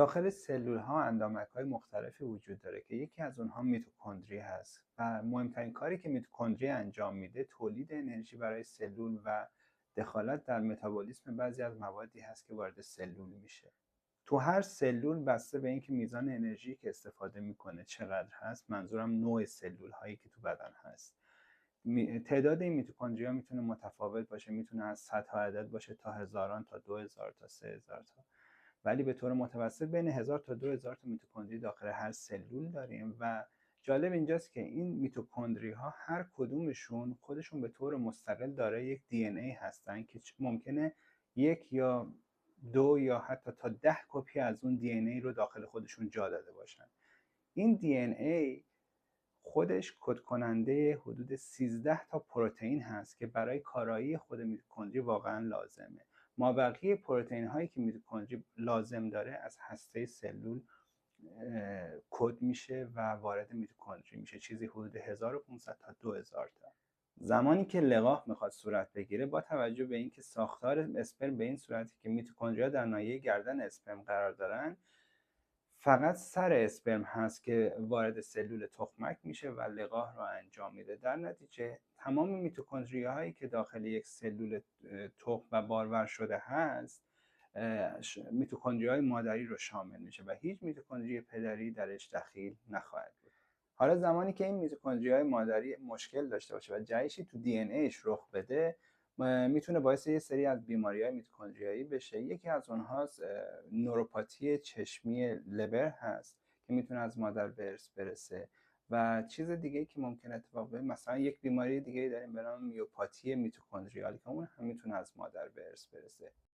داخل سلول ها اندامک های مختلفی وجود داره که یکی از اونها میتوکندری هست و مهمترین کاری که میتوکندری انجام میده تولید انرژی برای سلول و دخالت در متابولیسم بعضی از موادی هست که وارد سلول میشه. تو هر سلول بسته به اینکه میزان انرژی که استفاده میکنه چقدر هست، منظورم نوع سلول هایی که تو بدن هست، تعداد این میتوکندریا میتونه متفاوت باشه، میتونه از صدها عدد باشه تا هزاران تا 2000 تا 3000 تا، ولی به طور متوسط بین 1000 تا 2000 تا میتوکندری داخل هر سلول داریم. و جالب اینجاست که این میتوکندری ها هر کدومشون خودشون به طور مستقل داره یک دی ان ای هستن که ممکنه یک یا دو یا حتی تا 10 کپی از اون دی ان ای رو داخل خودشون جا داده باشن. این دی ان ای خودش کد کننده حدود 13 تا پروتئین هست که برای کارایی خود میتوکندری واقعا لازمه. مابقی پروتئین هایی که میتوکندری لازم داره از هسته سلول کد میشه و وارد میتوکندری میشه، چیزی حدود 1500 تا 2000 تا. زمانی که لقاح میخواد صورت بگیره، با توجه به اینکه ساختار اسپرم به این صورتی که میتوکندریا در ناحیه گردن اسپرم قرار دارن، فقط سر اسپرم هست که وارد سلول تخمک میشه و لقاح رو انجام میده. در نتیجه تمام میتوکندریا هایی که داخل یک سلول تخم و بارور شده هست میتوکندریا های مادری رو شامل میشه و هیچ میتوکندری پدری درش دخیل نخواهد بود. حالا زمانی که این میتوکندریا های مادری مشکل داشته باشه و جهشی تو دی ان ایش رخ بده، میتونه باعث یه سری از بیماری‌های میتوکندریایی بشه. یکی از اونها نوروپاتی چشمی لبر هست که میتونه از مادر به ارث برسه و چیز دیگه که ممکن اتفاق بیفته، مثلا یک بیماری دیگه داریم به نام میوپاتی میتوکندریال که اون هم میتونه از مادر به ارث برسه.